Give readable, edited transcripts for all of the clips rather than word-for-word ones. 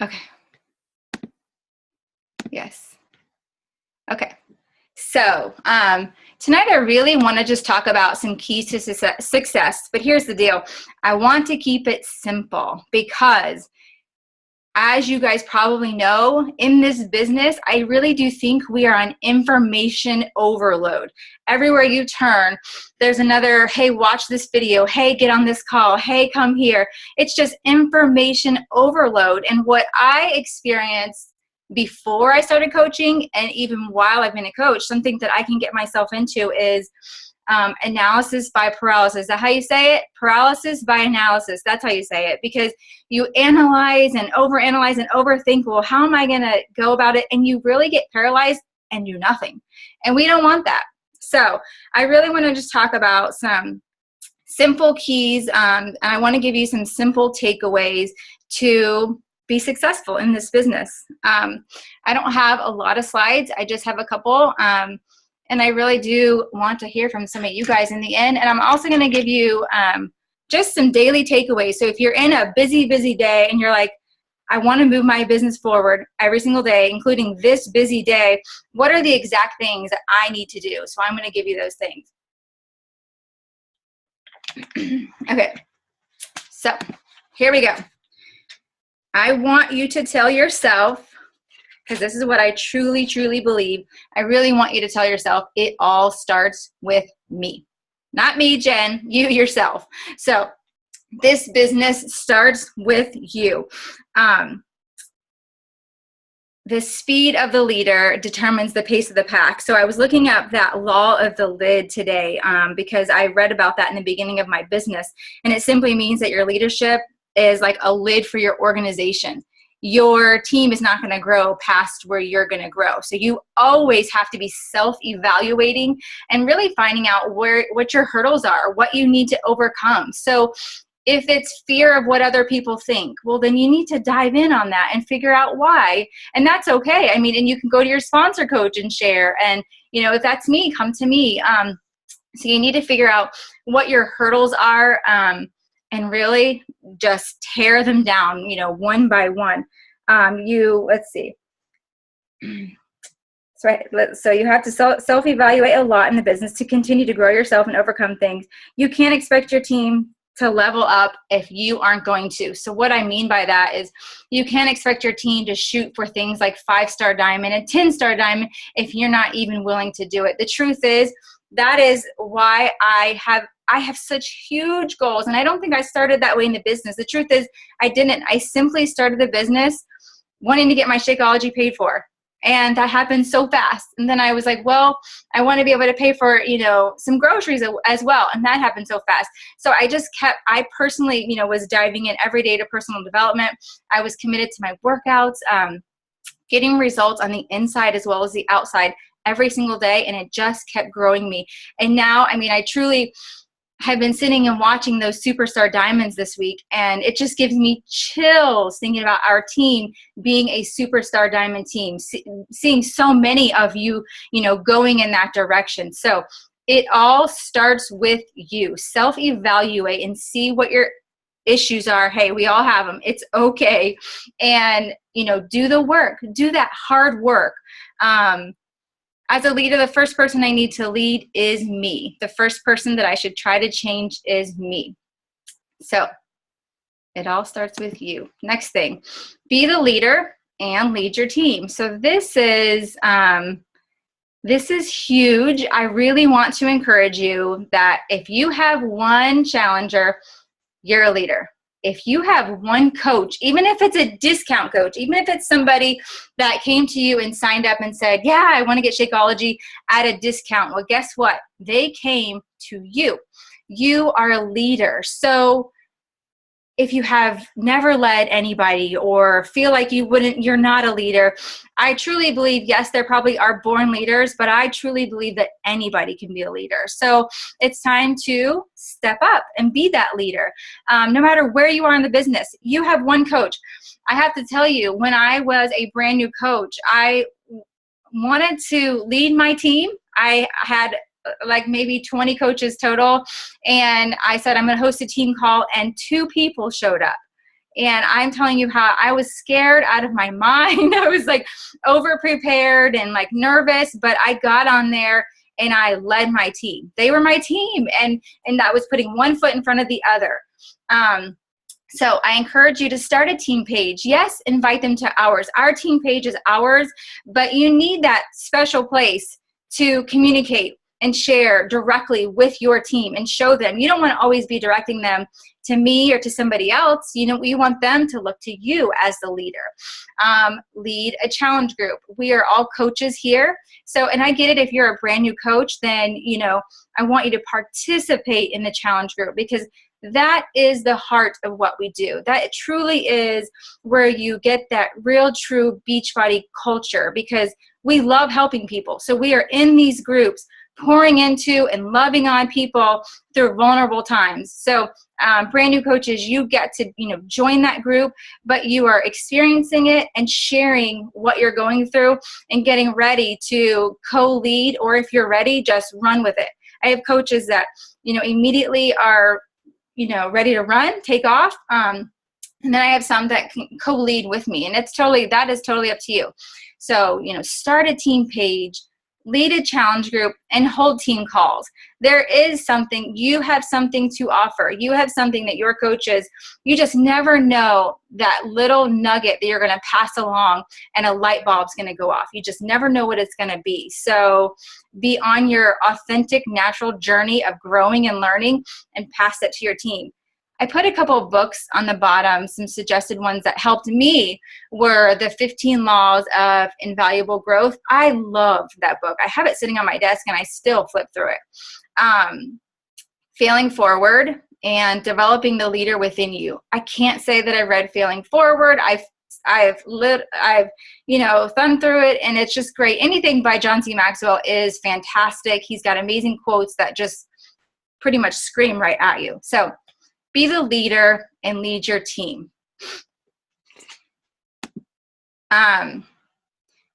Okay. Yes. Okay. So tonight I really want to just talk about some keys to success, but here's the deal. I want to keep it simple because, as you guys probably know, in this business, I really do think we are on information overload. Everywhere you turn, there's another, hey, watch this video. Hey, get on this call. Hey, come here. It's just information overload. And what I experienced before I started coaching, and even while I've been a coach, something that I can get myself into is analysis by paralysis. Is that how you say it? Paralysis by analysis. That's how you say it, because you analyze and overanalyze and overthink, well, how am I going to go about it? And you really get paralyzed and do nothing. And we don't want that. So I really want to just talk about some simple keys. And I want to give you some simple takeaways to be successful in this business. I don't have a lot of slides. I just have a couple. And I really do want to hear from some of you guys in the end. And I'm also going to give you just some daily takeaways. So if you're in a busy, busy day and you're like, I want to move my business forward every single day, including this busy day, what are the exact things that I need to do? So I'm going to give you those things. Okay, so here we go. I want you to tell yourself, because this is what I truly, truly believe. I really want you to tell yourself, it all starts with me. Not me, Jen, you yourself. So this business starts with you. The speed of the leader determines the pace of the pack. So I was looking up that law of the lid today because I read about that in the beginning of my business. And it simply means that your leadership is like a lid for your organization. Your team is not going to grow past where you're going to grow. So you always have to be self-evaluating and really finding out what your hurdles are, what you need to overcome. So if it's fear of what other people think, well, then you need to dive in on that and figure out why. And that's okay. I mean, and you can go to your sponsor coach and share. And, you know, if that's me, come to me. So you need to figure out what your hurdles are, and really just tear them down, you know, one by one. Let's see. So you have to self-evaluate a lot in the business to continue to grow yourself and overcome things. You can't expect your team to level up if you aren't going to. So what I mean by that is you can't expect your team to shoot for things like 5-star diamond and 10-star diamond if you're not even willing to do it. The truth is, that is why I have such huge goals. And I don't think I started that way in the business. The truth is, I didn't. I simply started the business wanting to get my Shakeology paid for. And that happened so fast. And then I was like, well, I want to be able to pay for, you know, some groceries as well. And that happened so fast. So I personally, you know, was diving in every day to personal development. I was committed to my workouts, getting results on the inside as well as the outside every single day. And it just kept growing me. And now, I mean, I truly have been sitting and watching those superstar diamonds this week, and it just gives me chills thinking about our team being a superstar diamond team, seeing so many of you, you know, going in that direction. So it all starts with you. Self-evaluate and see what your issues are. Hey, we all have them. It's okay. And, you know, do the work, do that hard work. As a leader, the first person I need to lead is me. The first person that I should try to change is me. So it all starts with you. Next thing, be the leader and lead your team. So this is huge. I really want to encourage you that if you have one challenger, you're a leader. If you have one coach, even if it's a discount coach, even if it's somebody that came to you and signed up and said, yeah, I want to get Shakeology at a discount. Well, guess what? They came to you. You are a leader. So if you have never led anybody or feel like you're not a leader, I truly believe, yes, there probably are born leaders, but I truly believe that anybody can be a leader. So it's time to step up and be that leader. No matter where you are in the business, you have one coach. I have to tell you, when I was a brand new coach, I wanted to lead my team. I had like maybe 20 coaches total. And I said, I'm going to host a team call, and 2 people showed up. And I'm telling you how I was scared out of my mind. I was like over prepared and like nervous, but I got on there and I led my team. They were my team, and that was putting one foot in front of the other. So I encourage you to start a team page. Yes, invite them to ours. Our team page is ours, but you need that special place to communicate and share directly with your team and show them. You don't want to always be directing them to me or to somebody else. You want them to look to you as the leader. Lead a challenge group. We are all coaches here. So, and I get it, if you're a brand new coach, then, I want you to participate in the challenge group, because that is the heart of what we do. That truly is where you get that real, true Beachbody culture, because we love helping people. So we are in these groups pouring into and loving on people through vulnerable times. So brand new coaches, you get to join that group, but you are experiencing it and sharing what you're going through and getting ready to co-lead, or if you're ready, just run with it. I have coaches that immediately are ready to run, take off. And then I have some that can co-lead with me, and that is totally up to you. So, start a team page, lead a challenge group, and hold team calls. There is something, you have something to offer. You have something that your coaches, you just never know that little nugget that you're going to pass along and a light bulb's going to go off. You just never know what it's going to be. So be on your authentic, natural journey of growing and learning, and pass that to your team. I put a couple of books on the bottom. Some suggested ones that helped me were the 15 Laws of Invaluable Growth. I loved that book. I have it sitting on my desk and I still flip through it. Failing Forward and Developing the Leader Within You. I can't say that I read Failing Forward. I've thumbed through it, and it's just great. Anything by John C. Maxwell is fantastic. He's got amazing quotes that just pretty much scream right at you. So be the leader and lead your team.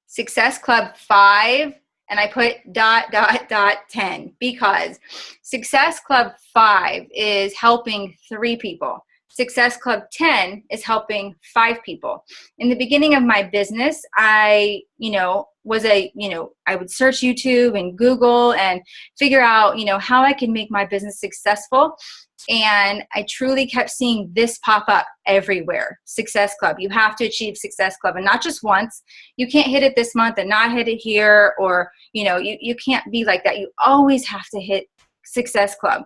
Success Club 5, and I put ... 10, because Success Club 5 is helping 3 people. Success Club 10 is helping 5 people. In the beginning of my business, I would search YouTube and Google and figure out, how I can make my business successful. And I truly kept seeing this pop up everywhere. Success Club. You have to achieve Success Club, and not just once. You can't hit it this month and not hit it here, or, you can't be like that. You always have to hit Success Club.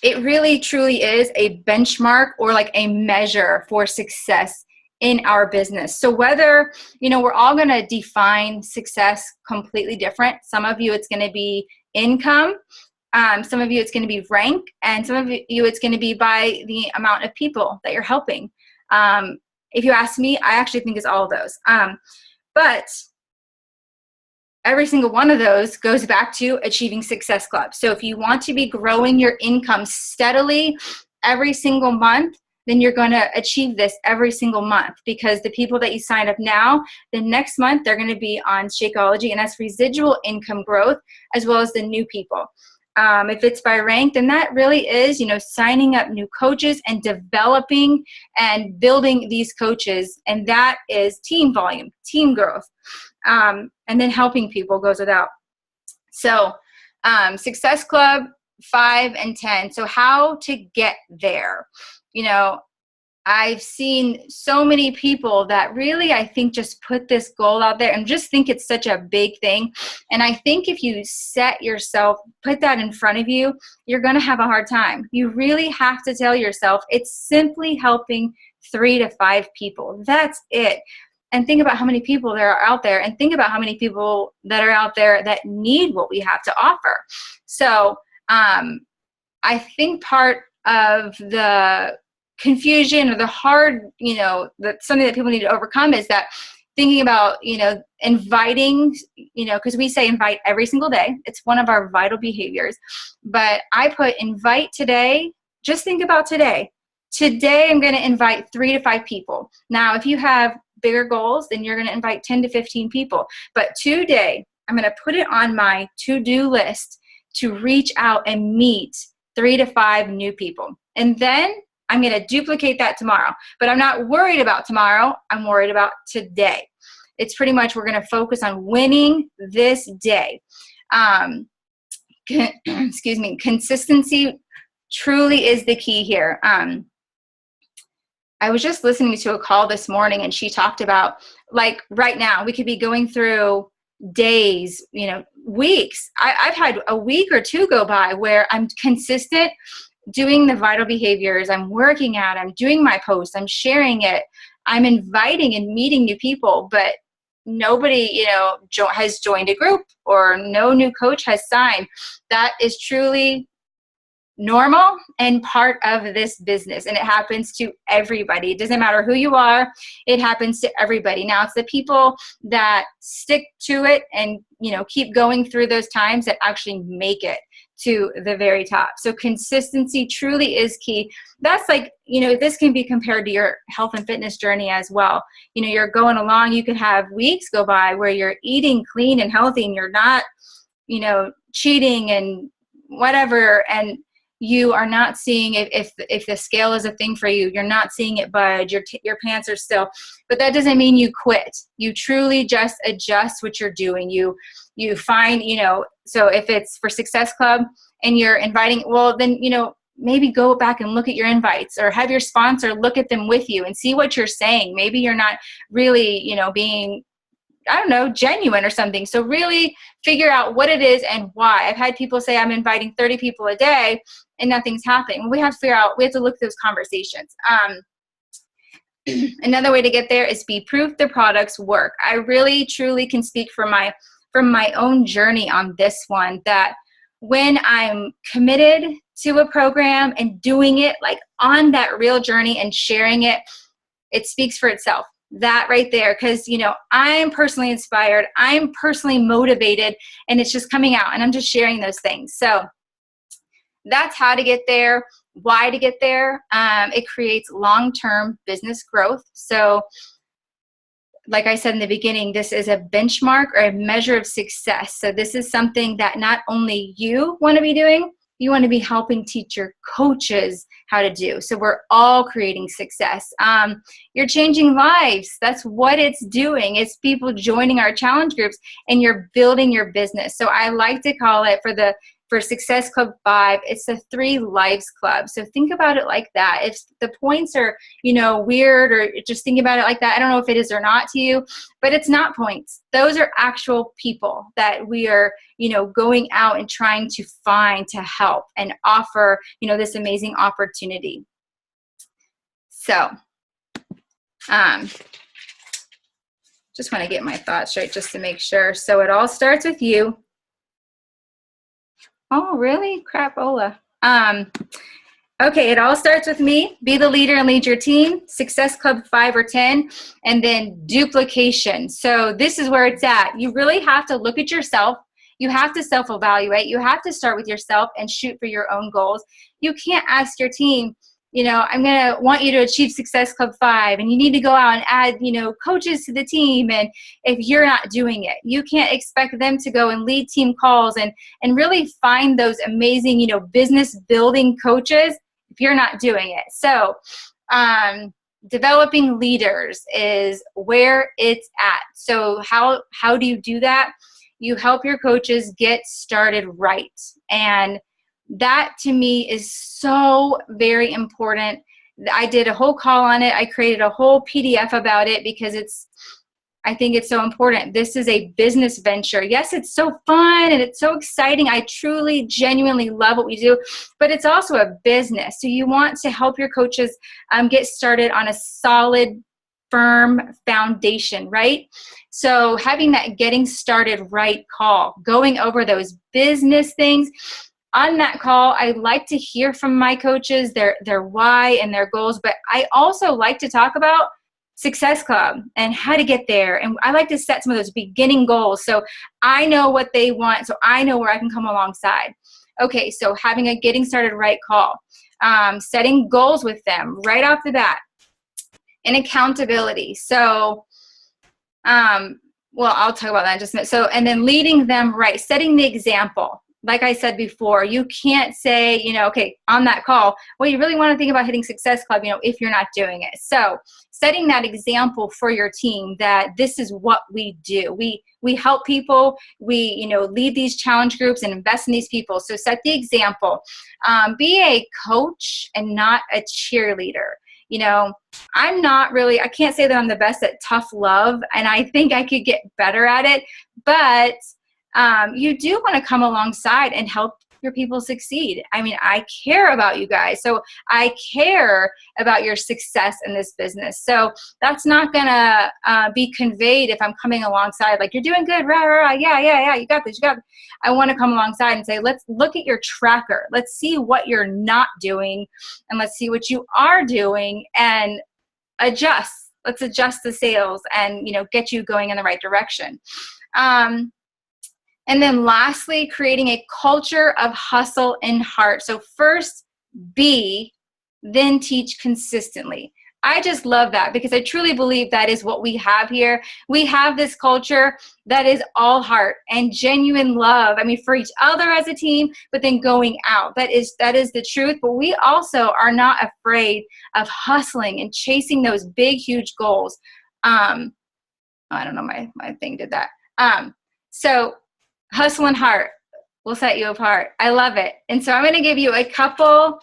It really truly is a benchmark, or like a measure for success in our business. So whether, we're all going to define success completely different. Some of you, it's going to be income. Some of you, it's going to be rank, and some of you, it's going to be by the amount of people that you're helping. If you ask me, I actually think it's all of those. But every single one of those goes back to achieving Success Club. So if you want to be growing your income steadily every single month, then you're going to achieve this every single month, because the people that you sign up now, the next month, they're going to be on Shakeology, and that's residual income growth, as well as the new people. If it's by rank, then that really is, signing up new coaches and developing and building these coaches. And that is team volume, team growth. And then helping people goes without. So Success Club 5 and 10. So how to get there? I've seen so many people that really, I think, just put this goal out there and just think it's such a big thing. And I think if you put that in front of you, you're going to have a hard time. You really have to tell yourself it's simply helping 3 to 5 people. That's it. And think about how many people there are out there, and think about how many people that are out there that need what we have to offer. So I think part of the confusion, or the hard, that something that people need to overcome, is that thinking about, inviting, because we say invite every single day. It's one of our vital behaviors. But I put invite today. Just think about today. Today, I'm going to invite 3 to 5 people. Now, if you have bigger goals, then you're going to invite 10 to 15 people. But today, I'm going to put it on my to-do list to reach out and meet 3 to 5 new people. And then I'm going to duplicate that tomorrow. But I'm not worried about tomorrow. I'm worried about today. It's pretty much we're going to focus on winning this day. Excuse me. Consistency truly is the key here. I was just listening to a call this morning, and she talked about, like, right now we could be going through days, weeks. I've had a week or two go by where I'm consistent doing the vital behaviors. I'm working out, I'm doing my posts, I'm sharing it, I'm inviting and meeting new people, but nobody, has joined a group, or no new coach has signed. That is truly normal and part of this business, and it happens to everybody. It doesn't matter who you are, it happens to everybody. Now, it's the people that stick to it and keep going through those times that actually make it to the very top. So consistency truly is key. That's like, this can be compared to your health and fitness journey as well. You're going along, you could have weeks go by where you're eating clean and healthy, and you're not cheating and whatever, and you are not seeing if the scale is a thing for you, you're not seeing it budge, your pants are still, but that doesn't mean you quit. You truly just adjust what you're doing. You find, so if it's for Success Club and you're inviting, well, then, maybe go back and look at your invites, or have your sponsor look at them with you and see what you're saying. Maybe you're not really, being, genuine or something. So really figure out what it is and why. I've had people say, I'm inviting 30 people a day and nothing's happening. We have to figure out, we have to look at those conversations. Another way to get there is be proof the products work. I really, truly can speak from my own journey on this one, that when I'm committed to a program and doing it like on that real journey and sharing it, it speaks for itself. That right there, because I'm personally inspired, I'm personally motivated, and it's just coming out, and I'm just sharing those things. So that's how to get there. Why to get there? It creates long-term business growth. So like I said in the beginning, this is a benchmark or a measure of success. So this is something that not only you want to be doing, you want to be helping teach your coaches how to do. So we're all creating success. You're changing lives. That's what it's doing. It's people joining our challenge groups, and you're building your business. So I like to call it for Success Club 5, it's the 3 Lives Club. So think about it like that. If the points are, weird, or just think about it like that, I don't know if it is or not to you, but it's not points. Those are actual people that we are, going out and trying to find to help and offer, this amazing opportunity. So, just want to get my thoughts straight just to make sure. So it all starts with you. Oh, really? Crapola. Okay, it all starts with me. Be the leader and lead your team. Success Club 5 or 10, and then duplication. So this is where it's at. You really have to look at yourself. You have to self-evaluate. You have to start with yourself and shoot for your own goals. You can't ask your team, I'm going to want you to achieve Success Club 5, and you need to go out and add, coaches to the team. And if you're not doing it, you can't expect them to go and lead team calls and really find those amazing, business building coaches if you're not doing it. So, developing leaders is where it's at. So how do you do that? You help your coaches get started right. And that to me is so very important. I did a whole call on it. I created a whole PDF about it because I think it's so important. This is a business venture. Yes, it's so fun and it's so exciting. I truly, genuinely love what we do, but it's also a business. So you want to help your coaches get started on a solid, firm foundation, right? So having that getting started right call, going over those business things. On that call, I like to hear from my coaches, their why and their goals, but I also like to talk about Success Club and how to get there. And I like to set some of those beginning goals so I know what they want, so I know where I can come alongside. Okay, so having a getting started right call, setting goals with them right off the bat, and accountability. So, I'll talk about that in just a minute. So, and then leading them right, setting the example. like I said before, you can't say, okay, on that call, well, you really want to think about hitting Success Club, if you're not doing it. So setting that example for your team that this is what we do. We help people. We, lead these challenge groups and invest in these people. So set the example. Be a coach and not a cheerleader. I can't say that I'm the best at tough love, and I think I could get better at it, but you do want to come alongside and help your people succeed. I mean, I care about you guys. So I care about your success in this business. So that's not going to be conveyed if I'm coming alongside like, you're doing good, rah, rah, rah, yeah, you got this, I want to come alongside and say, let's look at your tracker. Let's see what you're not doing, and let's see what you are doing, and adjust. Let's adjust the sails and, get you going in the right direction. And then lastly, creating a culture of hustle and heart. So first be, then teach consistently. I just love that because I truly believe that is what we have here. We have this culture that is all heart and genuine love. I mean, for each other as a team, but then going out. That is the truth. But we also are not afraid of hustling and chasing those big, huge goals. I don't know, my thing did that. So hustle and heart will set you apart. I love it. And so I'm going to give you a couple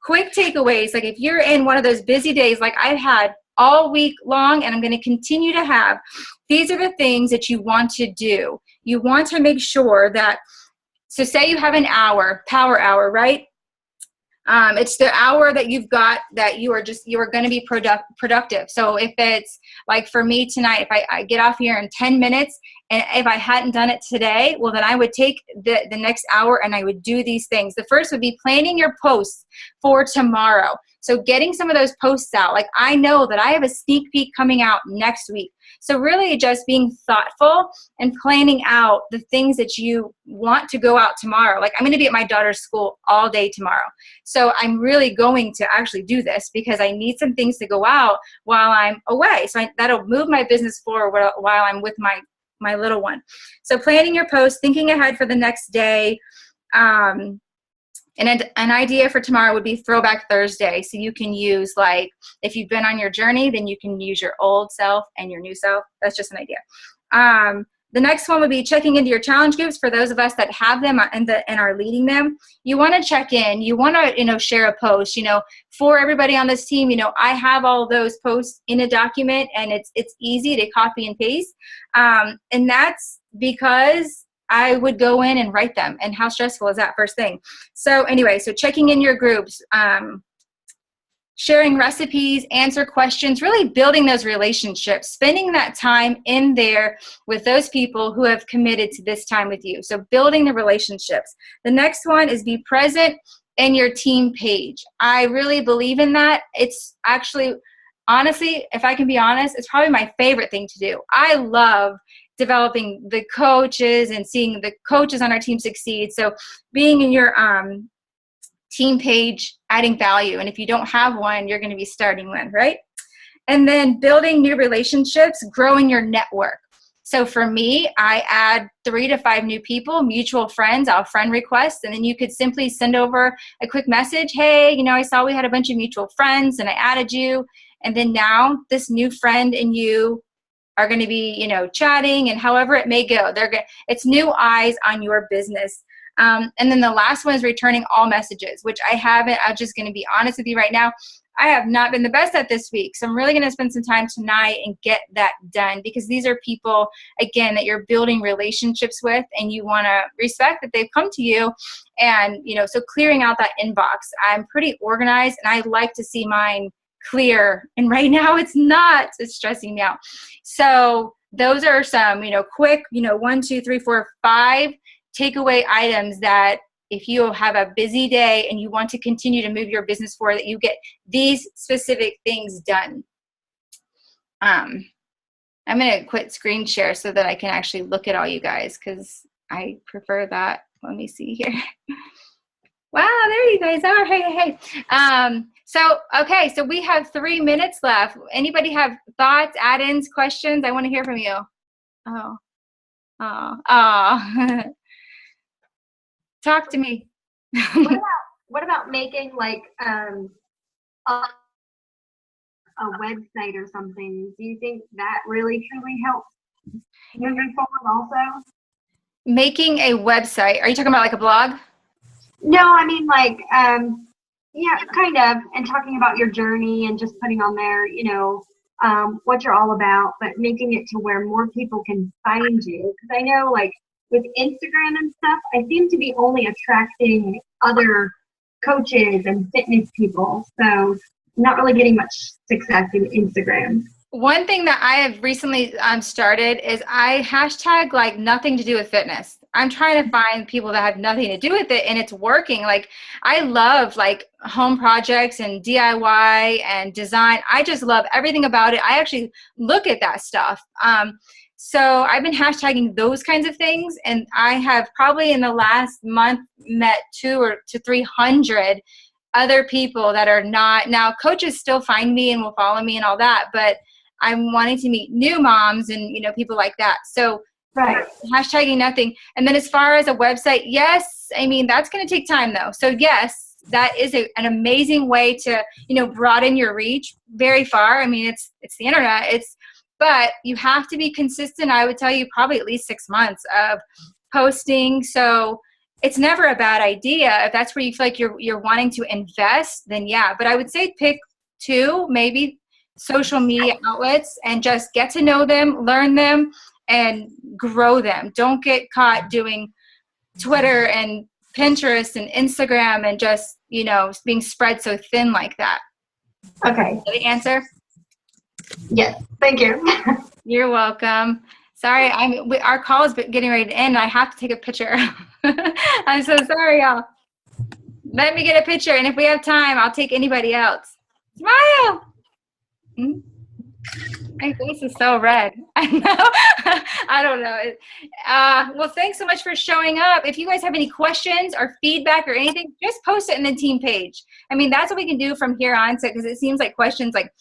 quick takeaways. Like if you're in one of those busy days like I've had all week long, and I'm going to continue to have, these are the things that you want to do. You want to make sure that, so say you have an hour, power hour, right? It's the hour that you've got that you are going to be productive. So if it's like for me tonight, if I get off here in 10 minutes, and if I hadn't done it today, well, then I would take the next hour and I would do these things. The first would be planning your posts for tomorrow. So getting some of those posts out. Like I know that I have a sneak peek coming out next week. So really just being thoughtful and planning out the things that you want to go out tomorrow. Like I'm going to be at my daughter's school all day tomorrow. So I'm really going to actually do this because I need some things to go out while I'm away. So that'll move my business forward while I'm with my little one. So planning your post, thinking ahead for the next day. And an idea for tomorrow would be Throwback Thursday. So you can use, like, if you've been on your journey, then you can use your old self and your new self. That's just an idea. The next one would be checking into your challenge groups. For those of us that have them and are leading them, you want to check in. You want to, share a post. For everybody on this team, I have all those posts in a document, and it's easy to copy and paste. And that's because I would go in and write them. And how stressful is that first thing? So anyway, so checking in your groups, sharing recipes, answer questions, really building those relationships, spending that time in there with those people who have committed to this time with you. So building the relationships. The next one is be present in your team page. I really believe in that. It's actually, honestly, if I can be honest, it's probably my favorite thing to do. I love developing the coaches and seeing the coaches on our team succeed. So being in your team page, adding value. And if you don't have one, you're going to be starting one, right? And then building new relationships, growing your network. So for me, I add 3 to 5 new people, mutual friends. I'll friend request, and then you could simply send over a quick message. Hey, I saw we had a bunch of mutual friends and I added you. And then now this new friend and you are going to be, chatting, and however it may go. It's new eyes on your business. And then the last one is returning all messages, which I haven't. I'm just going to be honest with you right now. I have not been the best at this week. So I'm really going to spend some time tonight and get that done, because these are people, again, that you're building relationships with, and you want to respect that they've come to you. And, so clearing out that inbox. I'm pretty organized, and I like to see mine clear, and right now it's not. It's stressing me out. So those are some quick 1, 2, 3, 4, 5 takeaway items that if you have a busy day and you want to continue to move your business forward, that you get these specific things done. I'm going to quit screen share so that I can actually look at all you guys, because I prefer that. Let me see here. Wow, there you guys are. Hey. So we have 3 minutes left. Anybody have thoughts, add-ins, questions? I want to hear from you. Oh. Talk to me. What about making like a website or something? Do you think that really truly helps moving forward also? Making a website. Are you talking about like a blog? No, I mean like yeah, kind of, and talking about your journey and just putting on there, what you're all about, but making it to where more people can find you. Because I know like with Instagram and stuff, I seem to be only attracting other coaches and fitness people. So I'm not really getting much success in Instagram. One thing that I have recently started is I hashtag like nothing to do with fitness. I'm trying to find people that have nothing to do with it, and it's working. Like I love like home projects and DIY and design. I just love everything about it. I actually look at that stuff. So I've been hashtagging those kinds of things, and I have probably in the last month met 200 to 300 other people that are not, now coaches still find me and will follow me and all that, but I'm wanting to meet new moms and, people like that. So Right. hashtagging nothing. And then as far as a website, yes, I mean, that's going to take time though. So yes, that is an amazing way to, broaden your reach very far. I mean, it's the internet. But you have to be consistent. I would tell you probably at least 6 months of posting. So it's never a bad idea. If that's where you feel like you're wanting to invest, then yeah. But I would say pick 2, maybe social media outlets and just get to know them, learn them, and grow them. Don't get caught doing Twitter and Pinterest and Instagram and just, being spread so thin like that. Okay. The answer? Yes. Thank you. You're welcome. Sorry, our call is getting ready to end. I have to take a picture. I'm so sorry, y'all. Let me get a picture, and if we have time, I'll take anybody else. Smile. My face is so red. I know. I don't know. Well, thanks so much for showing up. If you guys have any questions or feedback or anything, just post it in the team page. I mean, that's what we can do from here on, because it seems like questions like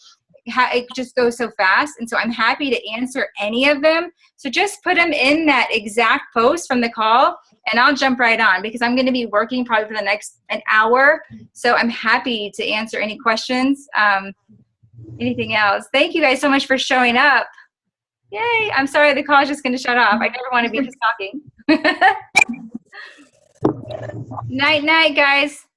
it just goes so fast, and so I'm happy to answer any of them. So just put them in that exact post from the call, and I'll jump right on, because I'm going to be working probably for the next an hour. So I'm happy to answer any questions. Anything else? Thank you guys so much for showing up. Yay! I'm sorry the call is just going to shut off. I never want to be just talking. Night, night, guys.